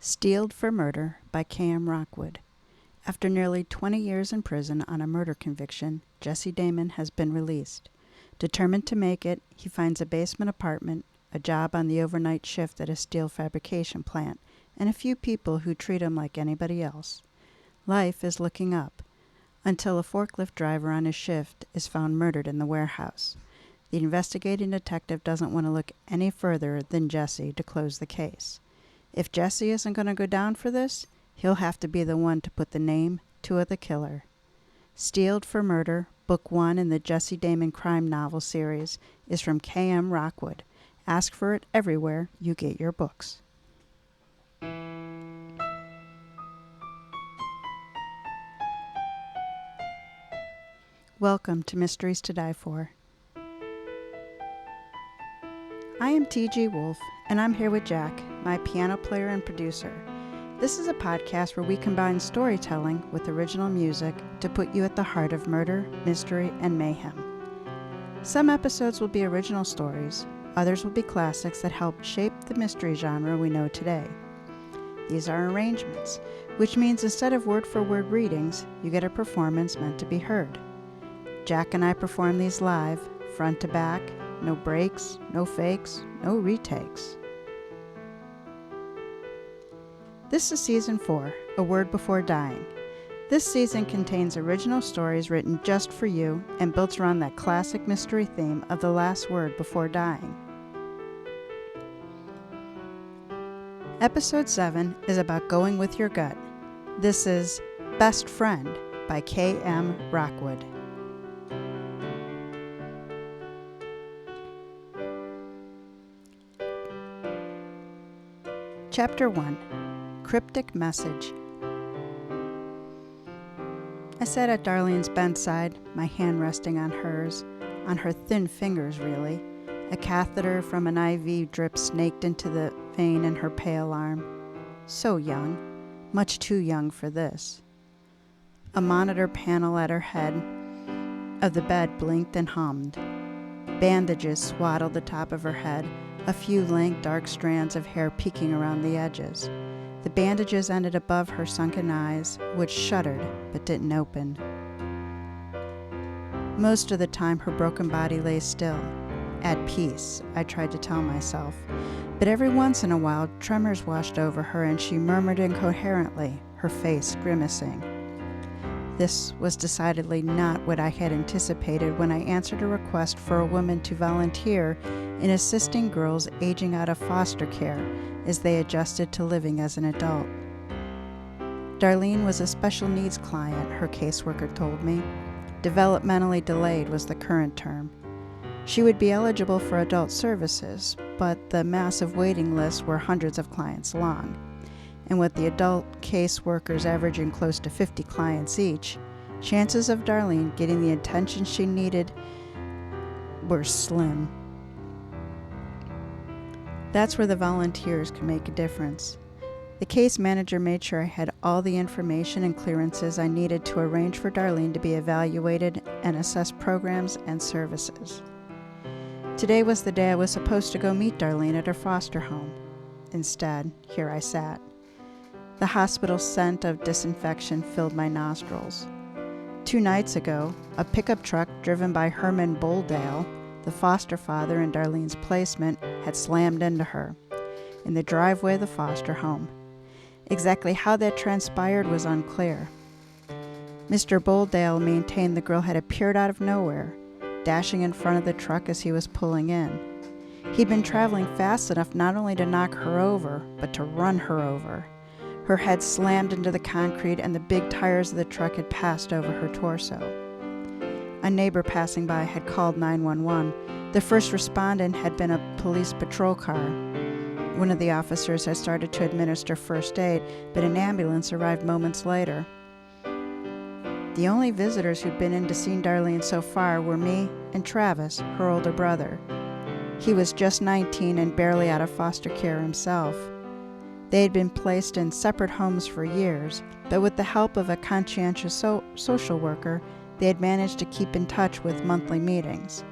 Steeled for Murder by KM Rockwood. After nearly 20 years in prison on a murder conviction, Jesse Damon has been released. Determined to make it, he finds a basement apartment, a job on the overnight shift at a steel fabrication plant, and a few people who treat him like anybody else. Life is looking up, until a forklift driver on his shift is found murdered in the warehouse. The investigating detective doesn't want to look any further than Jesse to close the case. If Jesse isn't going to go down for this, he'll have to be the one to put the name to the killer. Steeled for Murder, Book 1 in the Jesse Damon crime novel series, is from KM Rockwood. Ask for it everywhere you get your books. Welcome to Mysteries to Die For. I am TG Wolff, and I'm here with Jack, my piano player and producer. This is a podcast where we combine storytelling with original music to put you at the heart of murder, mystery, and mayhem. Some episodes will be original stories, others will be classics that helped shape the mystery genre we know today. These are arrangements, which means instead of word-for-word readings, you get a performance meant to be heard. Jack and I perform these live, front to back, no breaks, no fakes, no retakes. This is Season 4, A Word Before Dying. This season contains original stories written just for you and built around that classic mystery theme of the last word before dying. Episode 7 is about going with your gut. This is Best Friend by KM Rockwood. Chapter 1. Cryptic Message. I sat at Darlene's bedside, my hand resting on hers, on her thin fingers really. A catheter from an IV drip snaked into the vein in her pale arm. So young, much too young for this. A monitor panel at her head of the bed blinked and hummed. Bandages swaddled the top of her head, a few lank dark strands of hair peeking around the edges. The bandages ended above her sunken eyes, which shuddered but didn't open. Most of the time her broken body lay still. At peace, I tried to tell myself. But every once in a while tremors washed over her and she murmured incoherently, her face grimacing. This was decidedly not what I had anticipated when I answered a request for a woman to volunteer in assisting girls aging out of foster care as they adjusted to living as an adult. Darlene was a special needs client, her caseworker told me. Developmentally delayed was the current term. She would be eligible for adult services, but the massive waiting lists were hundreds of clients long. And with the adult caseworkers averaging close to 50 clients each, chances of Darlene getting the attention she needed were slim. That's where the volunteers could make a difference. The case manager made sure I had all the information and clearances I needed to arrange for Darlene to be evaluated and assess programs and services. Today was the day I was supposed to go meet Darlene at her foster home. Instead, here I sat. The hospital scent of disinfection filled my nostrils. 2 nights ago, a pickup truck driven by Herman Boldale, the foster father in Darlene's placement, had slammed into her in the driveway of the foster home. Exactly how that transpired was unclear. Mr. Boldale maintained the girl had appeared out of nowhere, dashing in front of the truck as he was pulling in. He'd been traveling fast enough not only to knock her over, but to run her over. Her head slammed into the concrete and the big tires of the truck had passed over her torso. A neighbor passing by had called 911. The first respondent had been a police patrol car. One of the officers had started to administer first aid, but an ambulance arrived moments later. The only visitors who'd been in to see Darlene so far were me and Travis, her older brother. He was just 19 and barely out of foster care himself. They had been placed in separate homes for years, but with the help of a conscientious social worker, they had managed to keep in touch with monthly meetings.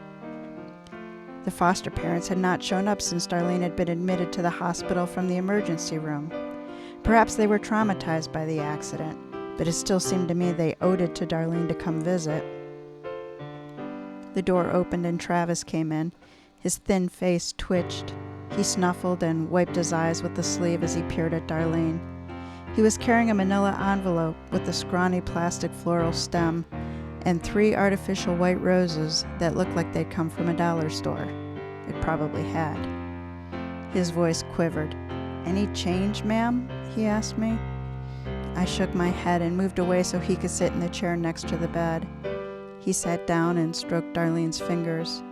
The foster parents had not shown up since Darlene had been admitted to the hospital from the emergency room. Perhaps they were traumatized by the accident, but it still seemed to me they owed it to Darlene to come visit. The door opened and Travis came in. His thin face twitched. He snuffled and wiped his eyes with the sleeve as he peered at Darlene. He was carrying a manila envelope with a scrawny plastic floral stem and 3 artificial white roses that looked like they'd come from a dollar store. It probably had. His voice quivered. "Any change, ma'am?" he asked me. I shook my head and moved away so he could sit in the chair next to the bed. He sat down and stroked Darlene's fingers.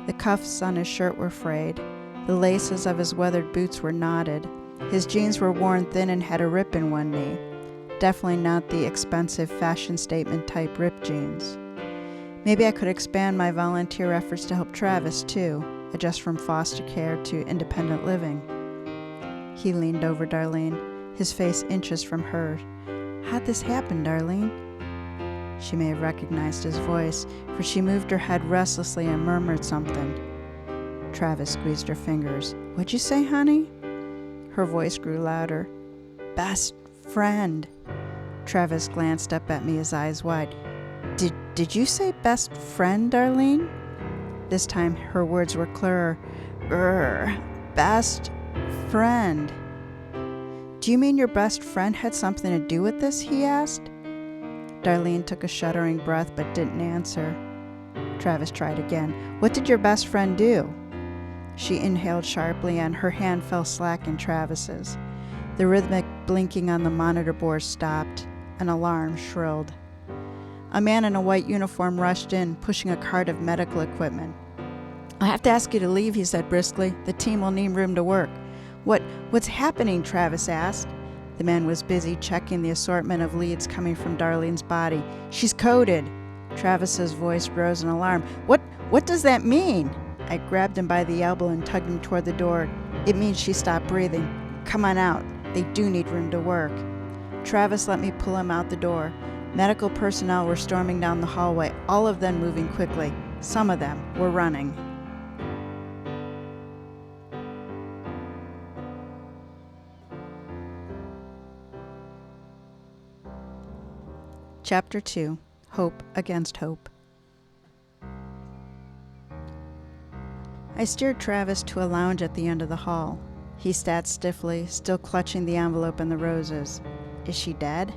The cuffs on his shirt were frayed. The laces of his weathered boots were knotted. His jeans were worn thin and had a rip in one knee. Definitely not the expensive fashion statement type ripped jeans. Maybe I could expand my volunteer efforts to help Travis too, adjust from foster care to independent living. He leaned over Darlene, his face inches from hers. "How'd this happen, Darlene?" She may have recognized his voice, for she moved her head restlessly and murmured something. Travis squeezed her fingers. "What'd you say, honey?" Her voice grew louder. "Best friend." Travis glanced up at me, his eyes wide. Did you say best friend, Darlene?" This time her words were clearer. Best friend. "Do you mean your best friend had something to do with this?" he asked. Darlene took a shuddering breath but didn't answer. Travis tried again. "What did your best friend do?" She inhaled sharply and her hand fell slack in Travis's. The rhythmic blinking on the monitor board stopped. An alarm shrilled. A man in a white uniform rushed in, pushing a cart of medical equipment. "I'll have to ask you to leave," he said briskly. "The team will need room to work." What's happening?" Travis asked. The man was busy checking the assortment of leads coming from Darlene's body. "She's coded." Travis's voice rose in alarm. What does that mean?" I grabbed him by the elbow and tugged him toward the door. "It means she stopped breathing. Come on out. They do need room to work." Travis let me pull him out the door. Medical personnel were storming down the hallway, all of them moving quickly. Some of them were running. Chapter 2. Hope Against Hope. I steered Travis to a lounge at the end of the hall. He sat stiffly, still clutching the envelope and the roses. "Is she dead?"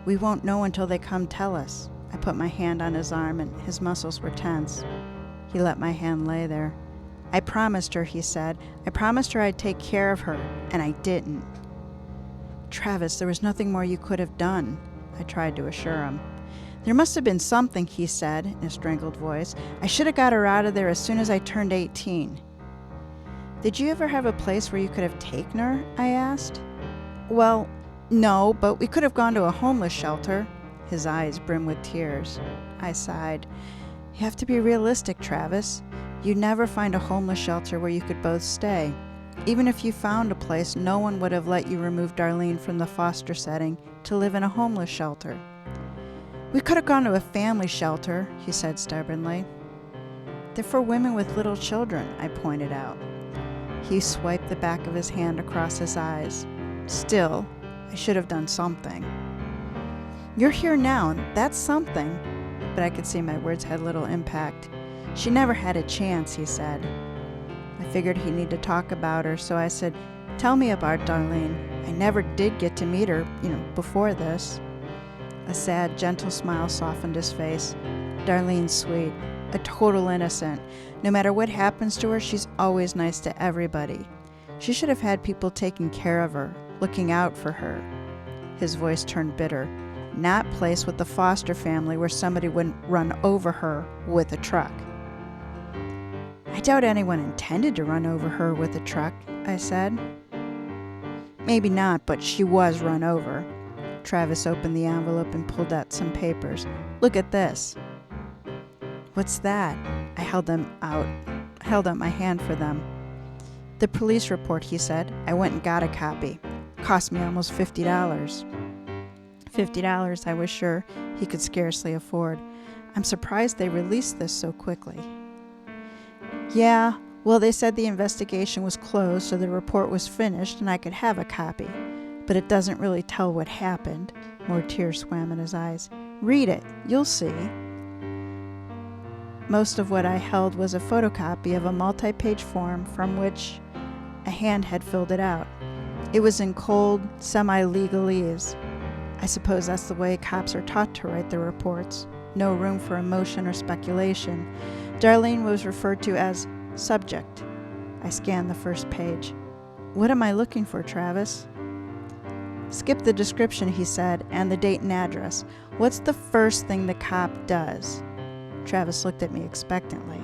"We won't know until they come tell us." I put my hand on his arm and his muscles were tense. He let my hand lay there. "I promised her," he said. "I promised her I'd take care of her, and I didn't." "Travis, there was nothing more you could have done," I tried to assure him. "There must have been something," he said in a strangled voice. "I should have got her out of there as soon as I turned 18. "Did you ever have a place where you could have taken her?" I asked. "Well, no, but we could have gone to a homeless shelter." His eyes brimmed with tears. I sighed. "You have to be realistic, Travis. You'd never find a homeless shelter where you could both stay. Even if you found a place, no one would have let you remove Darlene from the foster setting to live in a homeless shelter." "We could have gone to a family shelter," he said stubbornly. "They're for women with little children," I pointed out. He swiped the back of his hand across his eyes. "Still, I should have done something." "You're here now, and that's something." But I could see my words had little impact. "She never had a chance," he said. I figured he'd need to talk about her, so I said, "Tell me about Darlene. I never did get to meet her, before this." A sad, gentle smile softened his face. "Darlene's sweet, a total innocent. No matter what happens to her, she's always nice to everybody. She should have had people taking care of her, looking out for her." His voice turned bitter. "Not placed with the foster family where somebody wouldn't run over her with a truck." "I doubt anyone intended to run over her with a truck," I said. "Maybe not, but she was run over." Travis opened the envelope and pulled out some papers. "Look at this." "What's that?" I held out my hand for them. "The police report," he said. "I went and got a copy. Cost me almost $50. $50 I was sure he could scarcely afford. I'm surprised they released this so quickly. "Yeah, Well, they said the investigation was closed, so the report was finished and I could have a copy. But it doesn't really tell what happened. More tears swam in his eyes. Read it. You'll see. Most of what I held was a photocopy of a multi-page form from which a hand had filled it out. It was in cold, semi-legalese. I suppose that's the way cops are taught to write their reports. No room for emotion or speculation. Darlene was referred to as subject. I scanned the first page. What am I looking for, Travis? Skip the description, he said, and the date and address. What's the first thing the cop does? Travis looked at me expectantly.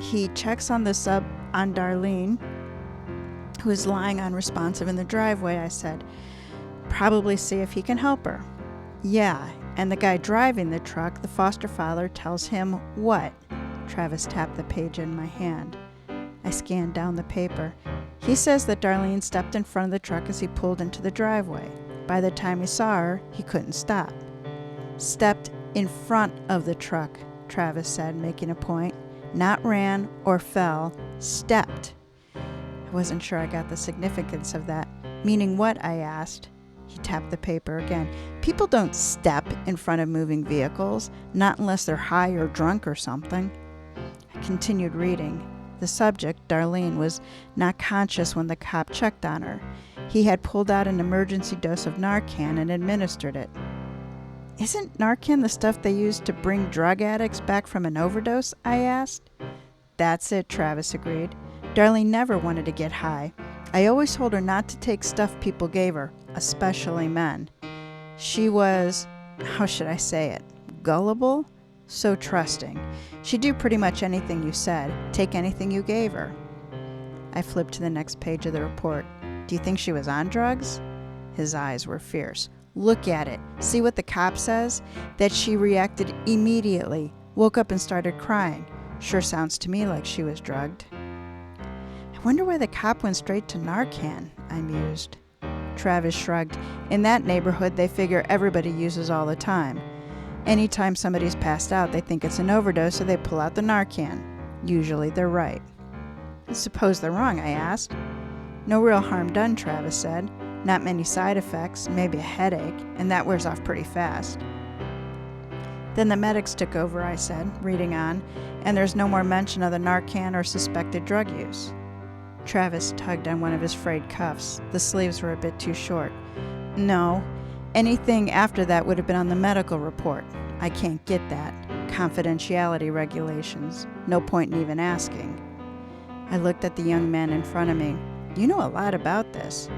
He checks on the sub on Darlene, who is lying unresponsive in the driveway, I said. Probably see if he can help her. Yeah, and the guy driving the truck, the foster father, tells him what? Travis tapped the page in my hand. I scanned down the paper. He says that Darlene stepped in front of the truck as he pulled into the driveway. By the time he saw her, he couldn't stop. Stepped in front of the truck, Travis said, making a point. Not ran or fell, stepped. I wasn't sure I got the significance of that. Meaning what? I asked. He tapped the paper again. People don't step in front of moving vehicles, not unless they're high or drunk or something. I continued reading. The subject, Darlene, was not conscious when the cop checked on her. He had pulled out an emergency dose of Narcan and administered it. Isn't Narcan the stuff they use to bring drug addicts back from an overdose? I asked. That's it, Travis agreed. Darlene never wanted to get high. I always told her not to take stuff people gave her, especially men. She was, how should I say it, gullible? So trusting. She'd do pretty much anything you said, take anything you gave her. I flipped to the next page of the report. Do you think she was on drugs? His eyes were fierce. Look at it. See what the cop says? That she reacted immediately, woke up and started crying. Sure sounds to me like she was drugged. I wonder why the cop went straight to Narcan, I mused. Travis shrugged. In that neighborhood, they figure everybody uses all the time. Anytime somebody's passed out, they think it's an overdose, so they pull out the Narcan. Usually they're right. Suppose they're wrong, I asked. No real harm done, Travis said. Not many side effects, maybe a headache, and that wears off pretty fast. Then the medics took over, I said, reading on, and there's no more mention of the Narcan or suspected drug use. Travis tugged on one of his frayed cuffs. The sleeves were a bit too short. No. Anything after that would have been on the medical report. I can't get that. Confidentiality regulations. No point in even asking. I looked at the young man in front of me. You know a lot about this.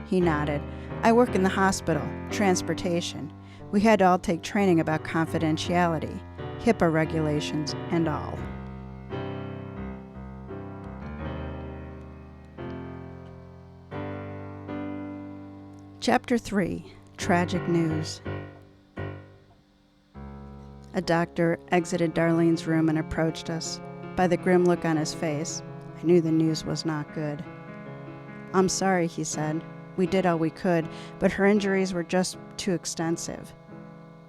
He nodded. I work in the hospital, transportation. We had to all take training about confidentiality, HIPAA regulations, and all. Chapter 3. Tragic News. A doctor exited Darlene's room and approached us. By the grim look on his face, I knew the news was not good. I'm sorry, he said. We did all we could, but her injuries were just too extensive.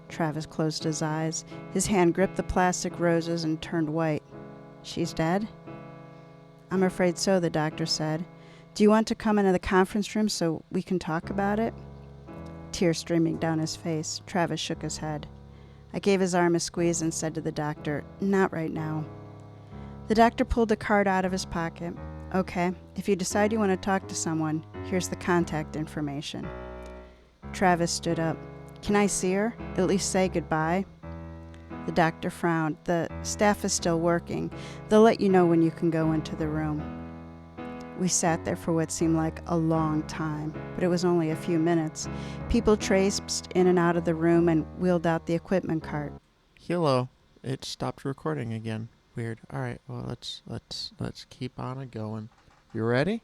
Travis closed his eyes. His hand gripped the plastic roses and turned white. She's dead? I'm afraid so, the doctor said. Do you want to come into the conference room so we can talk about it? Tears streaming down his face, Travis shook his head. I gave his arm a squeeze and said to the doctor, not right now. The doctor pulled a card out of his pocket. Okay, if you decide you want to talk to someone, here's the contact information. Travis stood up. Can I see her? At least say goodbye? The doctor frowned. The staff is still working. They'll let you know when you can go into the room. We sat there for what seemed like a long time, but it was only a few minutes. People traipsed in and out of the room and wheeled out the equipment cart. Hello. It stopped recording again. Weird. All right. Well, let's keep on it going. You ready?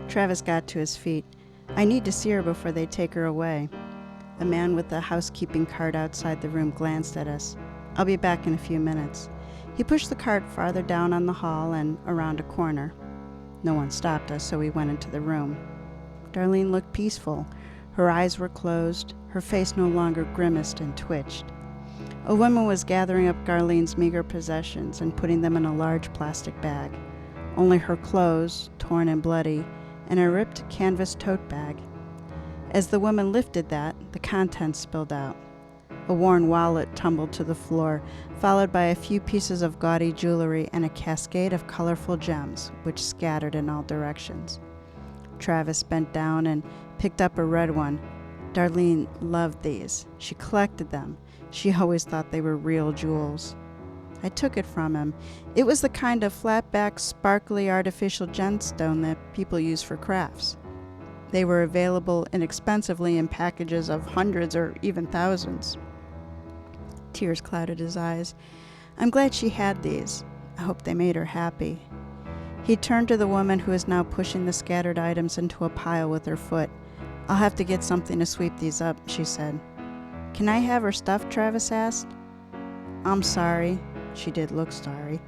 Travis got to his feet. I need to see her before they take her away. A man with a housekeeping cart outside the room glanced at us. I'll be back in a few minutes. He pushed the cart farther down on the hall and around a corner. No one stopped us, so we went into the room. Darlene looked peaceful. Her eyes were closed, Her face no longer grimaced and twitched. A woman was gathering up Darlene's meager possessions and putting them in a large plastic bag. Only her clothes, torn and bloody, and a ripped canvas tote bag. As the woman lifted that, the contents spilled out. A worn wallet tumbled to the floor, followed by a few pieces of gaudy jewelry and a cascade of colorful gems, which scattered in all directions. Travis bent down and picked up a red one. Darlene loved these. She collected them. She always thought they were real jewels. I took it from him. It was the kind of flat-back, sparkly artificial gemstone that people use for crafts. They were available inexpensively in packages of hundreds or even thousands. Tears clouded his eyes. I'm glad she had these. I hope they made her happy. He turned to the woman who was now pushing the scattered items into a pile with her foot. I'll have to get something to sweep these up, she said. Can I have her stuff? Travis asked. I'm sorry. She did look sorry.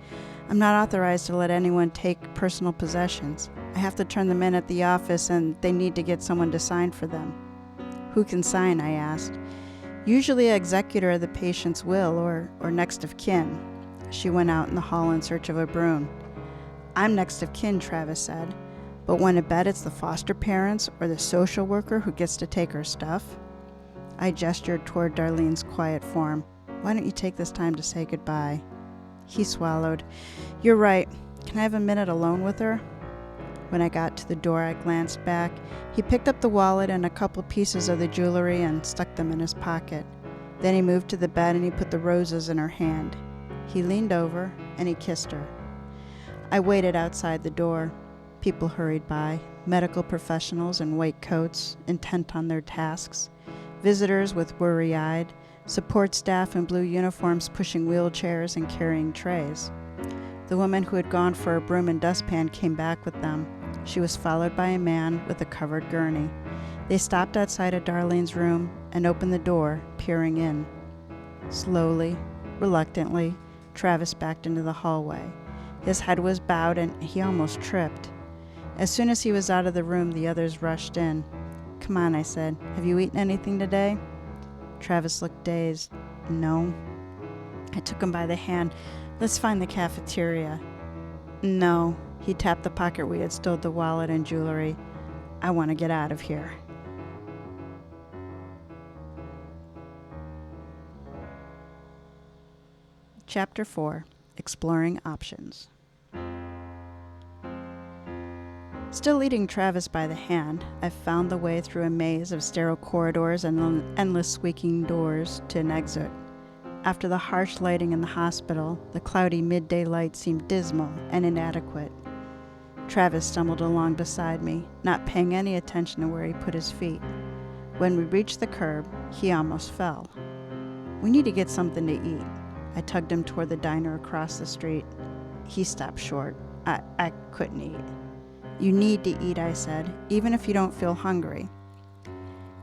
I'm not authorized to let anyone take personal possessions. I have to turn them in at the office and they need to get someone to sign for them. Who can sign? I asked. Usually an executor of the patient's will or next of kin. She went out in the hall in search of a broom. I'm next of kin, Travis said, but when I bet it's the foster parents or the social worker who gets to take her stuff. I gestured toward Darlene's quiet form. Why don't you take this time to say goodbye? He swallowed. You're right. Can I have a minute alone with her? When I got to the door, I glanced back. He picked up the wallet and a couple pieces of the jewelry and stuck them in his pocket. Then he moved to the bed and he put the roses in her hand. He leaned over and he kissed her. I waited outside the door. People hurried by, medical professionals in white coats, intent on their tasks, visitors with worry-eyed, support staff in blue uniforms pushing wheelchairs and carrying trays. The woman who had gone for a broom and dustpan came back with them. She was followed by a man with a covered gurney. They stopped outside of Darlene's room and opened the door, peering in. Slowly, reluctantly, Travis backed into the hallway. His head was bowed and he almost tripped. As soon as he was out of the room, the others rushed in. Come on, I said. Have you eaten anything today? Travis looked dazed. No. I took him by the hand. Let's find the cafeteria. No. He tapped the pocket where he had stowed the wallet and jewelry. I want to get out of here. Chapter 4. Exploring Options. Still leading Travis by the hand, I found the way through a maze of sterile corridors and endless squeaking doors to an exit. After the harsh lighting in the hospital, the cloudy midday light seemed dismal and inadequate. Travis stumbled along beside me, not paying any attention to where he put his feet. When we reached the curb, he almost fell. We need to get something to eat. I tugged him toward the diner across the street. He stopped short. I couldn't eat. You need to eat, I said, even if you don't feel hungry.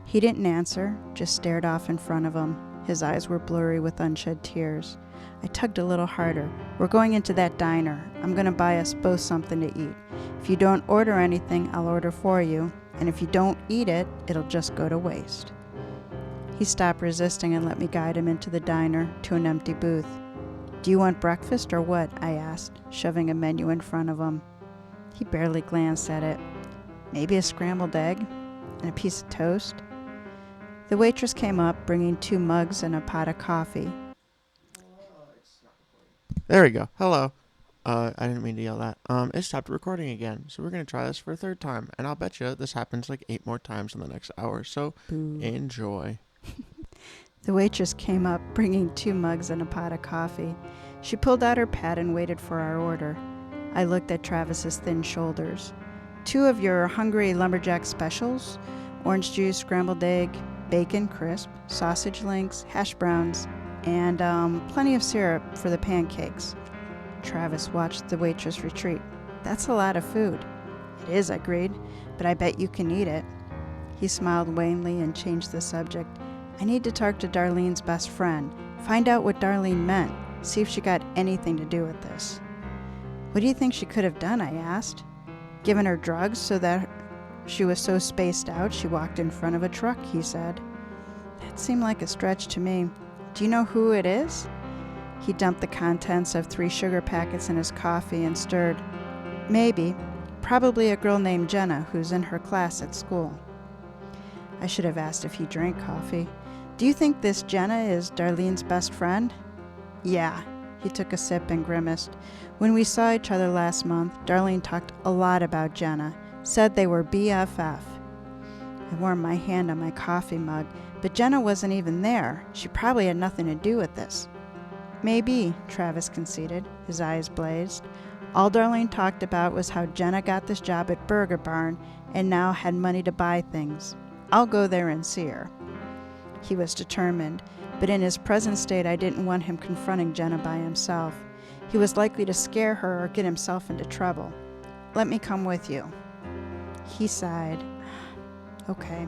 He didn't answer, just stared off in front of him. His eyes were blurry with unshed tears. I tugged a little harder. We're going into that diner. I'm going to buy us both something to eat. If you don't order anything, I'll order for you. And if you don't eat it, it'll just go to waste. He stopped resisting and let me guide him into the diner to an empty booth. Do you want breakfast or what? I asked, shoving a menu in front of him. He barely glanced at it. Maybe a scrambled egg and a piece of toast. The waitress came up, bringing 2 mugs and a pot of coffee. There we go. Hello. I didn't mean to yell that. It stopped recording again, so we're going to try this for a 3rd time. And I'll bet you this happens like 8 more times in the next hour, so enjoy. The waitress came up, bringing 2 mugs and a pot of coffee. She pulled out her pad and waited for our order. I looked at Travis's thin shoulders. 2 of your hungry lumberjack specials, orange juice, scrambled egg, bacon crisp, sausage links, hash browns, and plenty of syrup for the pancakes. Travis watched the waitress retreat. That's a lot of food. It is, I agreed, but I bet you can eat it. He smiled wanly and changed the subject. I need to talk to Darlene's best friend, find out what Darlene meant, see if she got anything to do with this. What do you think she could have done? I asked. Given her drugs so that she was so spaced out she walked in front of a truck, he said. That seemed like a stretch to me. Do you know who it is? He dumped the contents of 3 sugar packets in his coffee and stirred. Maybe. Probably a girl named Jenna who's in her class at school. I should have asked if he drank coffee. Do you think this Jenna is Darlene's best friend? Yeah. He took a sip and grimaced. When we saw each other last month, Darlene talked a lot about Jenna, said they were BFF. I warmed my hand on my coffee mug, but Jenna wasn't even there. She probably had nothing to do with this. Maybe, Travis conceded, his eyes blazed. All Darlene talked about was how Jenna got this job at Burger Barn and now had money to buy things. I'll go there and see her. He was determined, but in his present state I didn't want him confronting Jenna by himself. He was likely to scare her or get himself into trouble. Let me come with you. He sighed. Okay.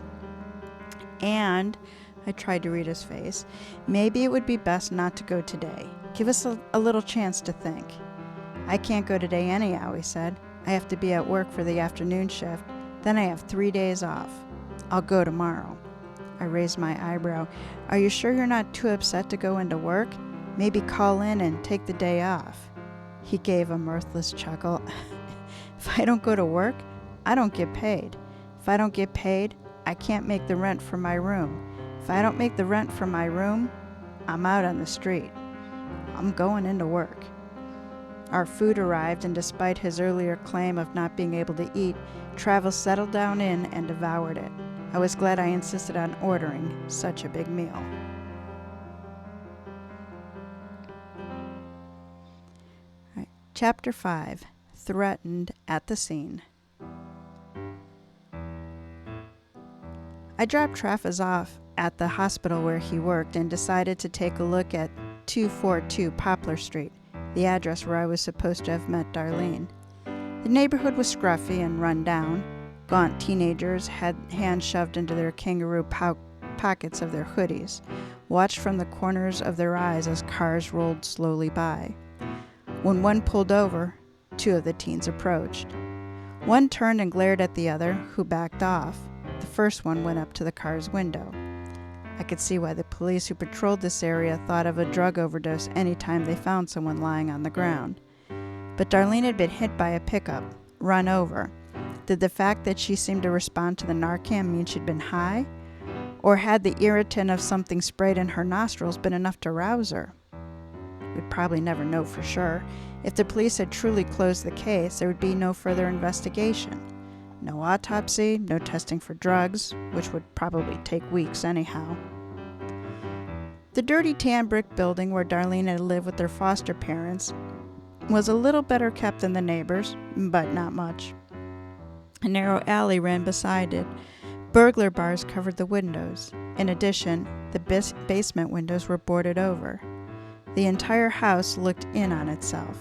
And, I tried to read his face, maybe it would be best not to go today. Give us a little chance to think. I can't go today anyhow, he said. I have to be at work for the afternoon shift. Then I have 3 days off. I'll go tomorrow. I raised my eyebrow. Are you sure you're not too upset to go into work? Maybe call in and take the day off. He gave a mirthless chuckle. If I don't go to work, I don't get paid. If I don't get paid, I can't make the rent for my room. If I don't make the rent for my room, I'm out on the street. I'm going into work. Our food arrived, and despite his earlier claim of not being able to eat, Travis settled down in and devoured it. I was glad I insisted on ordering such a big meal. All right, Chapter 5, Threatened at the Scene. I dropped Travis off at the hospital where he worked and decided to take a look at 242 Poplar Street, the address where I was supposed to have met Darlene. The neighborhood was scruffy and run down. Gaunt teenagers had hands shoved into their kangaroo pockets of their hoodies, watched from the corners of their eyes as cars rolled slowly by. When one pulled over, 2 of the teens approached. One turned and glared at the other, who backed off. The first one went up to the car's window. I could see why the police who patrolled this area thought of a drug overdose any time they found someone lying on the ground. But Darlene had been hit by a pickup, run over. Did the fact that she seemed to respond to the Narcan mean she'd been high? Or had the irritant of something sprayed in her nostrils been enough to rouse her? We'd probably never know for sure. If the police had truly closed the case, there would be no further investigation. No autopsy, no testing for drugs, which would probably take weeks anyhow. The dirty tan brick building where Darlene had lived with their foster parents was a little better kept than the neighbors, but not much. A narrow alley ran beside it. Burglar bars covered the windows. In addition, the basement windows were boarded over. The entire house looked in on itself.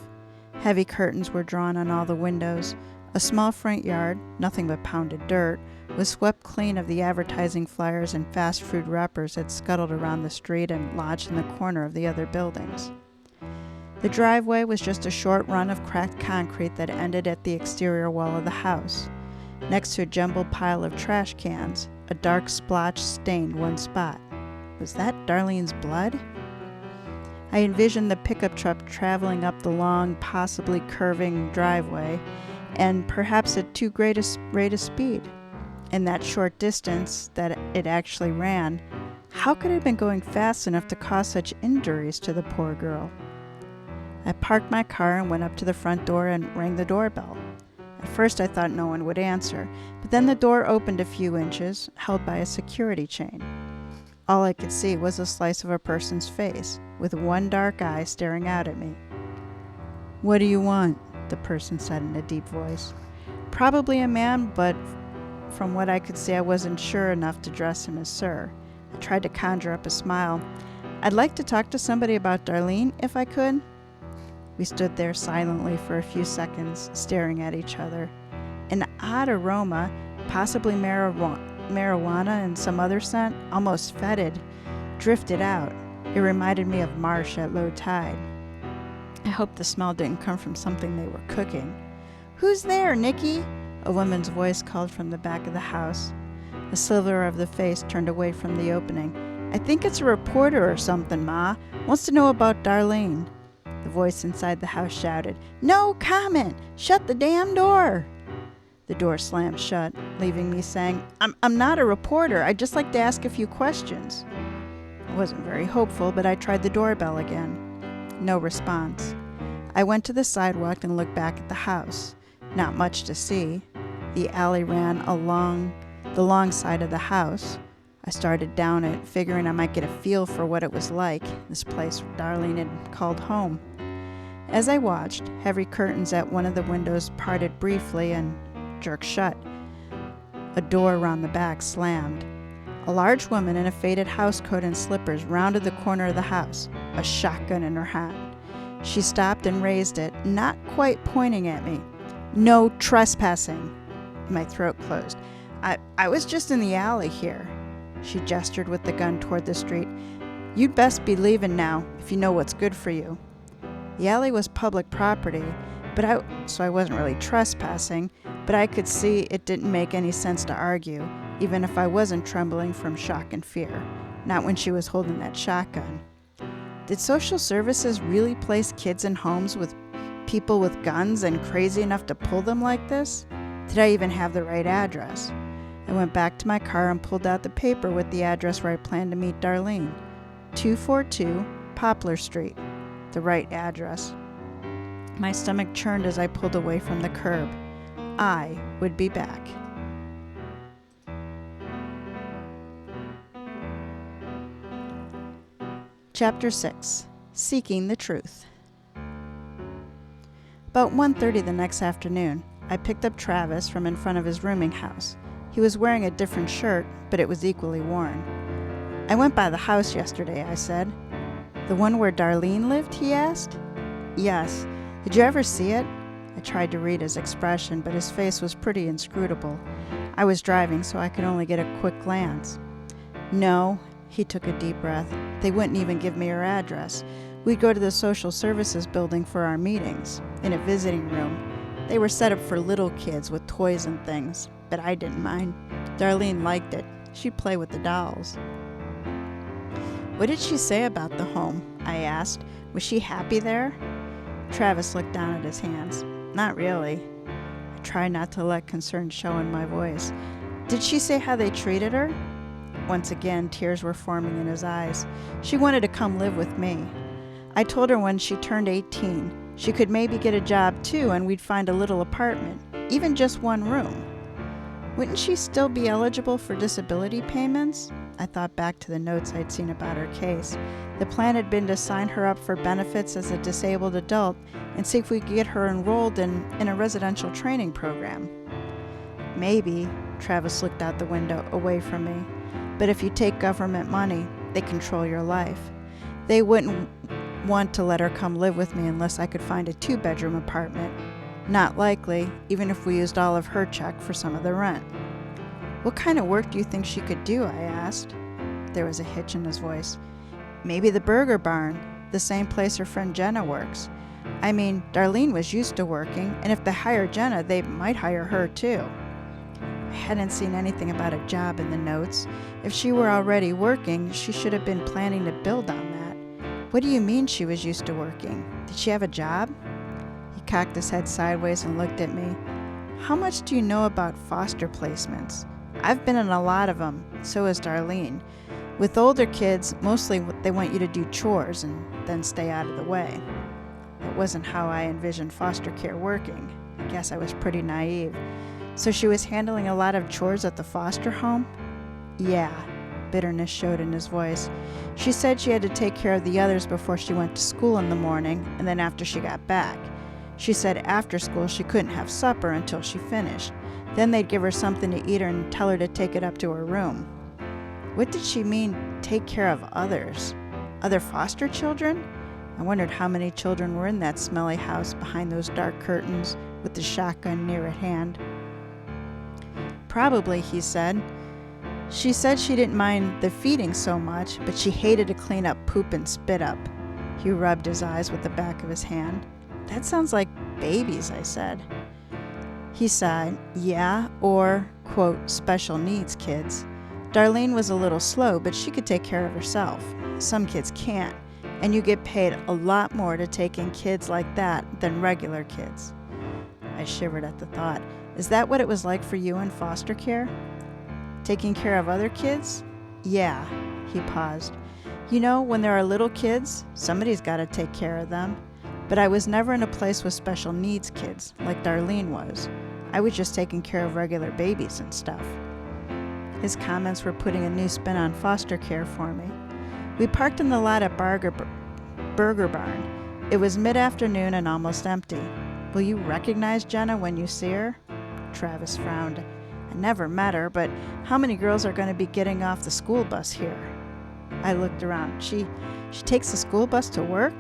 Heavy curtains were drawn on all the windows. A small front yard, nothing but pounded dirt, was swept clean of the advertising flyers and fast food wrappers that scuttled around the street and lodged in the corner of the other buildings. The driveway was just a short run of cracked concrete that ended at the exterior wall of the house. Next to a jumbled pile of trash cans, a dark splotch stained one spot. Was that Darlene's blood? I envisioned the pickup truck traveling up the long, possibly curving driveway, and perhaps at too great a rate of speed. In that short distance that it actually ran, how could it have been going fast enough to cause such injuries to the poor girl? I parked my car and went up to the front door and rang the doorbell. At first I thought no one would answer, but then the door opened a few inches, held by a security chain. All I could see was a slice of a person's face, with one dark eye staring out at me. "What do you want?" the person said in a deep voice. Probably a man, but from what I could see I wasn't sure enough to address him as sir. I tried to conjure up a smile. "I'd like to talk to somebody about Darlene, if I could." We stood there silently for a few seconds, staring at each other. An odd aroma, possibly marijuana and some other scent, almost fetid, drifted out. It reminded me of marsh at low tide. I hoped the smell didn't come from something they were cooking. "Who's there, Nikki?" a woman's voice called from the back of the house. A sliver of the face turned away from the opening. I think it's a reporter or something, Ma. Wants to know about Darlene. The voice inside the house shouted, "No comment! Shut the damn door!" The door slammed shut, leaving me saying, I'm not a reporter. I'd just like to ask a few questions. I wasn't very hopeful, but I tried the doorbell again. No response. I went to the sidewalk and looked back at the house. Not much to see. The alley ran along the long side of the house. I started down it, figuring I might get a feel for what it was like, this place Darlene had called home. As I watched, heavy curtains at one of the windows parted briefly and jerked shut. A door around the back slammed. A large woman in a faded housecoat and slippers rounded the corner of the house, a shotgun in her hand. She stopped and raised it, not quite pointing at me. "No trespassing." My throat closed. I was just in the alley here. She gestured with the gun toward the street. "You'd best be leaving now, if you know what's good for you." The alley was public property, so I wasn't really trespassing, but I could see it didn't make any sense to argue, even if I wasn't trembling from shock and fear. Not when she was holding that shotgun. Did social services really place kids in homes with people with guns and crazy enough to pull them like this? Did I even have the right address? I went back to my car and pulled out the paper with the address where I planned to meet Darlene. 242 Poplar Street. The right address. My stomach churned as I pulled away from the curb. I would be back. Chapter 6. Seeking the Truth. About 1:30 the next afternoon, I picked up Travis from in front of his rooming house. He was wearing a different shirt, but it was equally worn. "I went by the house yesterday," I said. "The one where Darlene lived?" he asked. "Yes. Did you ever see it?" I tried to read his expression, but his face was pretty inscrutable. I was driving, so I could only get a quick glance. "No." He took a deep breath. "They wouldn't even give me her address. We'd go to the social services building for our meetings, in a visiting room. They were set up for little kids with toys and things, but I didn't mind. Darlene liked it. She'd play with the dolls." "What did she say about the home?" I asked. "Was she happy there?" Travis looked down at his hands. "Not really." I tried not to let concern show in my voice. "Did she say how they treated her?" Once again, tears were forming in his eyes. "She wanted to come live with me. I told her when she turned 18, she could maybe get a job too and we'd find a little apartment, even just one room." Wouldn't she still be eligible for disability payments? I thought back to the notes I'd seen about her case. The plan had been to sign her up for benefits as a disabled adult and see if we could get her enrolled in a residential training program. "Maybe," Travis looked out the window away from me, "but if you take government money, they control your life. They wouldn't want to let her come live with me unless I could find a 2-bedroom apartment. Not likely, even if we used all of her check for some of the rent." "What kind of work do you think she could do?" I asked. There was a hitch in his voice. "Maybe the burger barn, the same place her friend Jenna works. I mean, Darlene was used to working, and if they hire Jenna, they might hire her too." I hadn't seen anything about a job in the notes. If she were already working, she should have been planning to build on that. "What do you mean she was used to working? Did she have a job?" He cocked his head sideways and looked at me. "How much do you know about foster placements? I've been in a lot of them, so has Darlene. With older kids, mostly they want you to do chores and then stay out of the way." That wasn't how I envisioned foster care working. I guess I was pretty naive. "So she was handling a lot of chores at the foster home?" "Yeah." Bitterness showed in his voice. "She said she had to take care of the others before she went to school in the morning and then after she got back. She said after school she couldn't have supper until she finished. Then they'd give her something to eat and tell her to take it up to her room." What did she mean, take care of others? Other foster children? I wondered how many children were in that smelly house behind those dark curtains with the shotgun near at hand. "Probably," he said. "She said she didn't mind the feeding so much, but she hated to clean up poop and spit up." He rubbed his eyes with the back of his hand. "That sounds like babies," I said. He sighed. "Yeah, or, quote, special needs kids. Darlene was a little slow, but she could take care of herself. Some kids can't, and you get paid a lot more to take in kids like that than regular kids. I shivered at the thought. Is that what it was like for you in foster care? Taking care of other kids? Yeah, he paused. You know, when there are little kids, somebody's got to take care of them. But I was never in a place with special needs kids, like Darlene was. I was just taking care of regular babies and stuff. His comments were putting a new spin on foster care for me. We parked in the lot at Burger Barn. It was mid-afternoon and almost empty. Will you recognize Jenna when you see her? Travis frowned. I never met her, but how many girls are going to be getting off the school bus here? I looked around. She takes the school bus to work?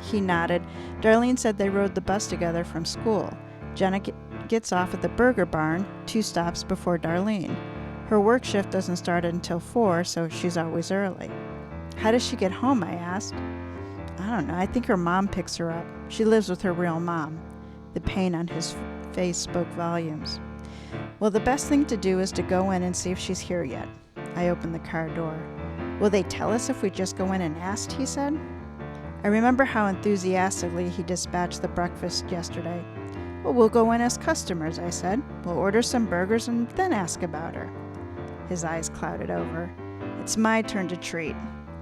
He nodded. Darlene said they rode the bus together from school. Jenna gets off at the Burger Barn, 2 stops before Darlene. Her work shift doesn't start until 4, so she's always early. How does she get home? I asked. I don't know. I think her mom picks her up. She lives with her real mom. The pain on his face spoke volumes. Well, the best thing to do is to go in and see if she's here yet. I opened the car door. Will they tell us if we just go in and ask? He said. I remember how enthusiastically he dispatched the breakfast yesterday. Well, we'll go in as customers, I said. We'll order some burgers and then ask about her. His eyes clouded over. It's my turn to treat.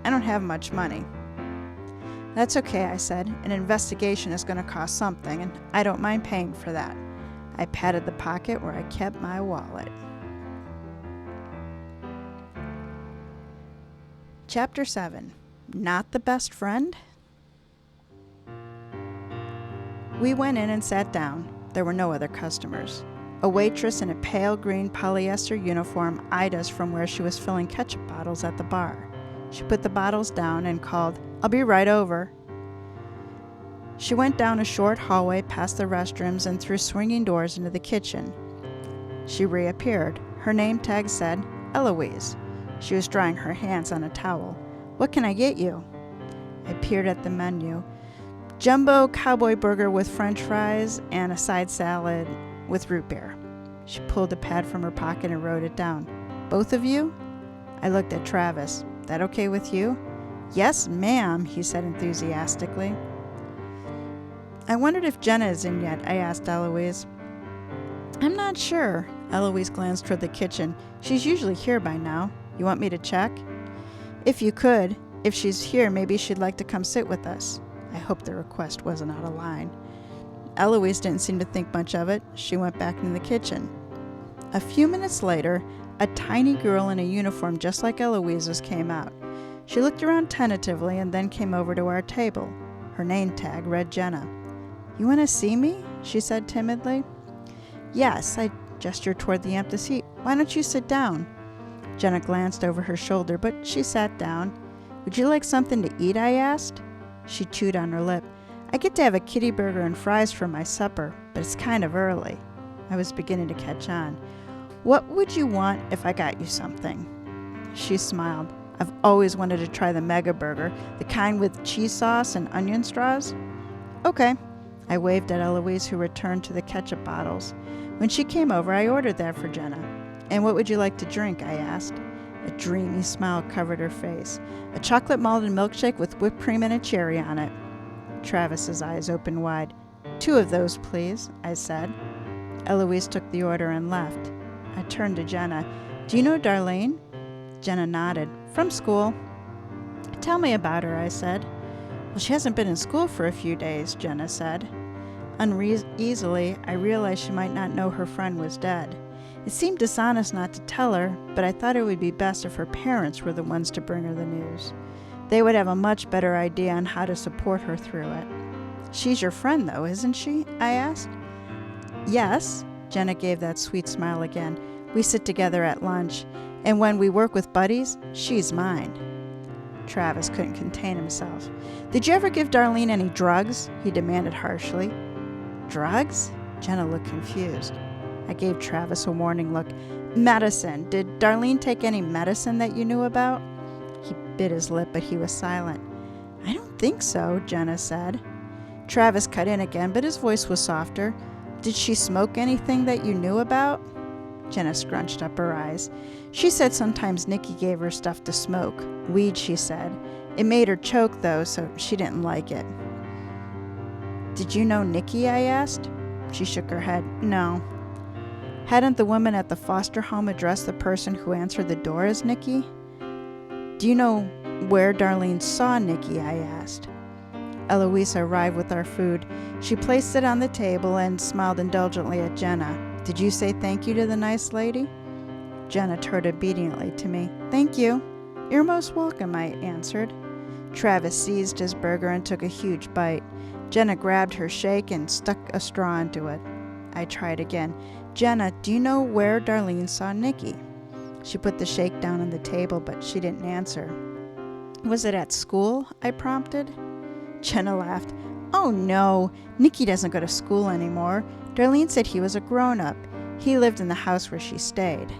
I don't have much money. That's okay, I said. An investigation is going to cost something, and I don't mind paying for that. I patted the pocket where I kept my wallet. Chapter 7. Not the best friend? We went in and sat down. There were no other customers. A waitress in a pale green polyester uniform eyed us from where she was filling ketchup bottles at the bar. She put the bottles down and called, "I'll be right over." She went down a short hallway past the restrooms and through swinging doors into the kitchen. She reappeared. Her name tag said, Eloise. She was drying her hands on a towel. "What can I get you?" I peered at the menu. Jumbo cowboy burger with french fries and a side salad with root beer. She pulled a pad from her pocket and wrote it down. "Both of you?" I looked at Travis. "That okay with you?" "Yes, ma'am," he said enthusiastically. I wondered if Jenna is in yet, I asked Eloise. "I'm not sure." Eloise glanced toward the kitchen. "She's usually here by now. You want me to check?" "If you could. If she's here, maybe she'd like to come sit with us." I hoped the request wasn't out of line. Eloise didn't seem to think much of it. She went back into the kitchen. A few minutes later, a tiny girl in a uniform just like Eloise's came out. She looked around tentatively and then came over to our table. Her name tag read Jenna. "You want to see me?" she said timidly. "Yes," I gestured toward the empty seat. "Why don't you sit down?" Jenna glanced over her shoulder, but she sat down. "Would you like something to eat?" I asked. She chewed on her lip. "I get to have a kitty burger and fries for my supper, but it's kind of early." I was beginning to catch on. "What would you want if I got you something?" She smiled. "I've always wanted to try the mega burger, the kind with cheese sauce and onion straws." "Okay." I waved at Eloise, who returned to the ketchup bottles. When she came over, I ordered that for Jenna. "And what would you like to drink?" I asked. A dreamy smile covered her face. "A chocolate malted milkshake with whipped cream and a cherry on it." Travis's eyes opened wide. "2 of those, please," I said. Eloise took the order and left. I turned to Jenna. "Do you know Darlene?" Jenna nodded. "From school." "Tell me about her," I said. "Well, she hasn't been in school for a few days," Jenna said. Uneasily, I realized she might not know her friend was dead. It seemed dishonest not to tell her, but I thought it would be best if her parents were the ones to bring her the news. They would have a much better idea on how to support her through it. "She's your friend, though, isn't she?" I asked. "Yes." Jenna gave that sweet smile again. "We sit together at lunch, and when we work with buddies, she's mine." Travis couldn't contain himself. "Did you ever give Darlene any drugs?" he demanded harshly. "Drugs?" Jenna looked confused. I gave Travis a warning look. "Medicine. Did Darlene take any medicine that you knew about?" He bit his lip, but he was silent. "I don't think so," Jenna said. Travis cut in again, but his voice was softer. "Did she smoke anything that you knew about?" Jenna scrunched up her eyes. She said sometimes Nikki gave her stuff to smoke. Weed, she said. It made her choke, though, so she didn't like it. Did you know Nikki? I asked. She shook her head. No. Hadn't the woman at the foster home addressed the person who answered the door as Nikki? Do you know where Darlene saw Nikki? I asked. Eloisa arrived with our food. She placed it on the table and smiled indulgently at Jenna. Did you say thank you to the nice lady? Jenna turned obediently to me. Thank you. You're most welcome, I answered. Travis seized his burger and took a huge bite. Jenna grabbed her shake and stuck a straw into it. I tried again. Jenna, do you know where Darlene saw Nikki? She put the shake down on the table, but she didn't answer. Was it at school? I prompted. Jenna laughed. Oh no, Nikki doesn't go to school anymore. Darlene said he was a grown-up. He lived in the house where she stayed.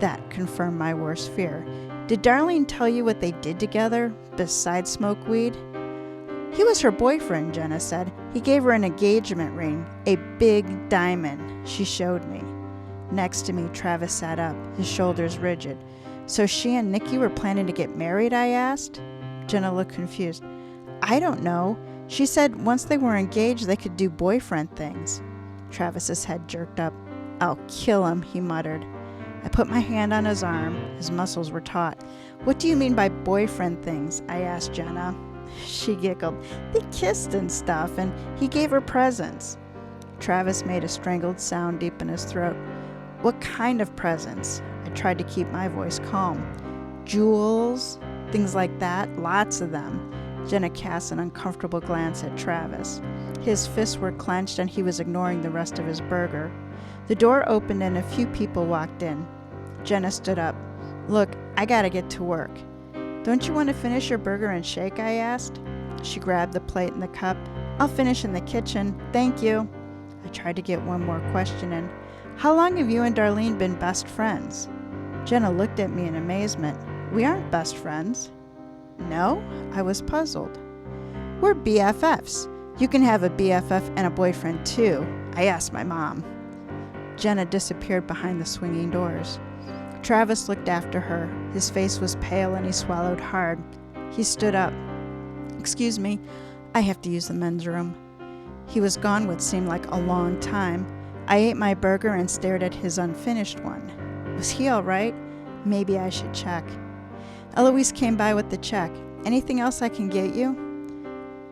That confirmed my worst fear. Did Darlene tell you what they did together, besides smoke weed? He was her boyfriend, Jenna said. He gave her an engagement ring, a big diamond. She showed me. Next to me, Travis sat up, his shoulders rigid. So she and Nikki were planning to get married, I asked. Jenna looked confused. I don't know. She said once they were engaged, they could do boyfriend things. Travis's head jerked up. I'll kill him, he muttered. I put my hand on his arm. His muscles were taut. What do you mean by boyfriend things? I asked Jenna. She giggled. They kissed and stuff, and he gave her presents. Travis made a strangled sound deep in his throat. What kind of presents? I tried to keep my voice calm. Jewels, things like that, lots of them. Jenna cast an uncomfortable glance at Travis. His fists were clenched and he was ignoring the rest of his burger. The door opened and a few people walked in. Jenna stood up. Look, I gotta get to work. Don't you want to finish your burger and shake? I asked. She grabbed the plate and the cup. I'll finish in the kitchen. Thank you. I tried to get one more question in. How long have you and Darlene been best friends? Jenna looked at me in amazement. We aren't best friends. No? I was puzzled. We're BFFs. You can have a BFF and a boyfriend too. I asked my mom. Jenna disappeared behind the swinging doors. Travis looked after her. His face was pale and he swallowed hard. He stood up. Excuse me, I have to use the men's room. He was gone what seemed like a long time. I ate my burger and stared at his unfinished one. Was he all right? Maybe I should check. Eloise came by with the check. Anything else I can get you?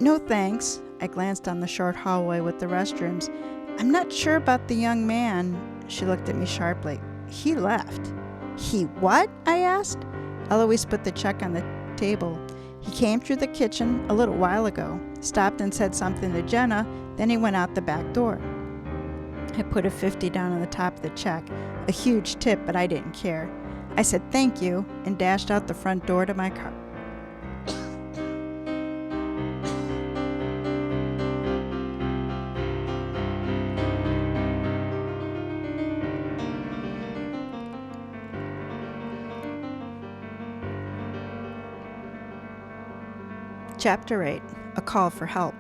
No, thanks. I glanced down the short hallway with the restrooms. I'm not sure about the young man. She looked at me sharply. He left. He what? I asked. Eloise put the check on the table. He came through the kitchen a little while ago, stopped and said something to Jenna, then he went out the back door. I put a $50 down on the top of the check, a huge tip, but I didn't care. I said thank you and dashed out the front door to my car. Chapter 8. A Call for Help.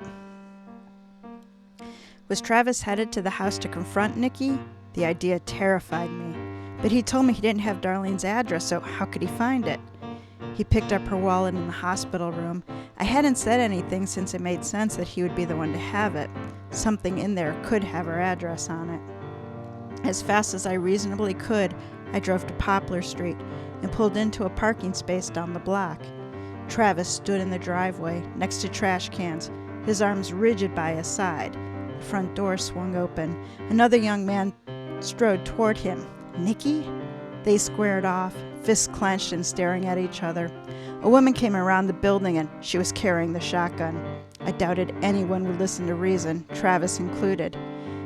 Was Travis headed to the house to confront Nikki? The idea terrified me. But he told me he didn't have Darlene's address, so how could he find it? He picked up her wallet in the hospital room. I hadn't said anything since it made sense that he would be the one to have it. Something in there could have her address on it. As fast as I reasonably could, I drove to Poplar Street and pulled into a parking space down the block. Travis stood in the driveway, next to trash cans, his arms rigid by his side. The front door swung open. Another young man strode toward him. Nikki? They squared off, fists clenched and staring at each other. A woman came around the building and she was carrying the shotgun. I doubted anyone would listen to reason, Travis included.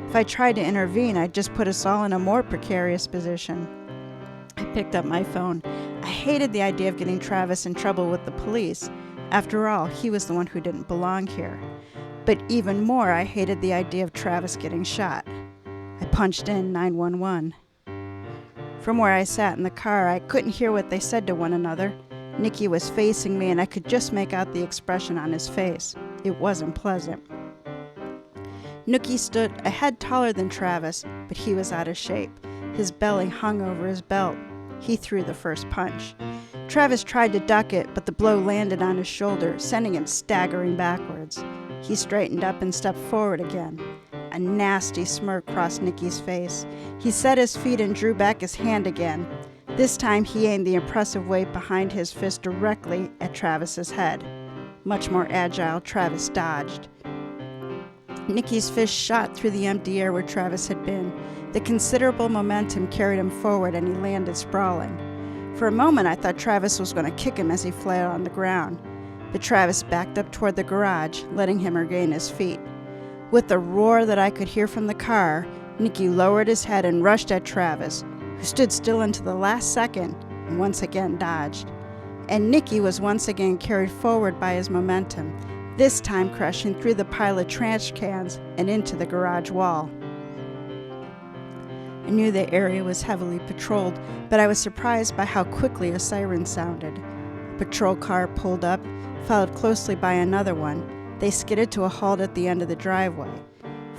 If I tried to intervene, I'd just put us all in a more precarious position. I picked up my phone. I hated the idea of getting Travis in trouble with the police. After all, he was the one who didn't belong here. But even more, I hated the idea of Travis getting shot. I punched in 911. From where I sat in the car, I couldn't hear what they said to one another. Nikki was facing me, and I could just make out the expression on his face. It wasn't pleasant. Nikki stood a head taller than Travis, but he was out of shape. His belly hung over his belt. He threw the first punch. Travis tried to duck it, but the blow landed on his shoulder, sending him staggering backwards. He straightened up and stepped forward again. A nasty smirk crossed Nicky's face. He set his feet and drew back his hand again. This time he aimed the impressive weight behind his fist directly at Travis's head. Much more agile, Travis dodged. Nicky's fist shot through the empty air where Travis had been. The considerable momentum carried him forward and he landed sprawling. For a moment I thought Travis was going to kick him as he flailed on the ground, but Travis backed up toward the garage, letting him regain his feet. With a roar that I could hear from the car, Nicky lowered his head and rushed at Travis, who stood still until the last second and once again dodged. And Nicky was once again carried forward by his momentum, this time crashing through the pile of trash cans and into the garage wall. I knew the area was heavily patrolled, but I was surprised by how quickly a siren sounded. A patrol car pulled up, followed closely by another one. They skidded to a halt at the end of the driveway.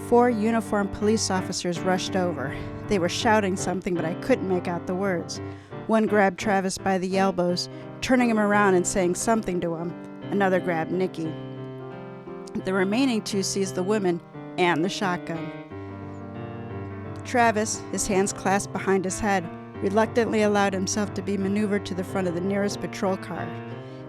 4 uniformed police officers rushed over. They were shouting something, but I couldn't make out the words. One grabbed Travis by the elbows, turning him around and saying something to him. Another grabbed Nicky. The remaining 2 seized the woman and the shotgun. Travis, his hands clasped behind his head, reluctantly allowed himself to be maneuvered to the front of the nearest patrol car.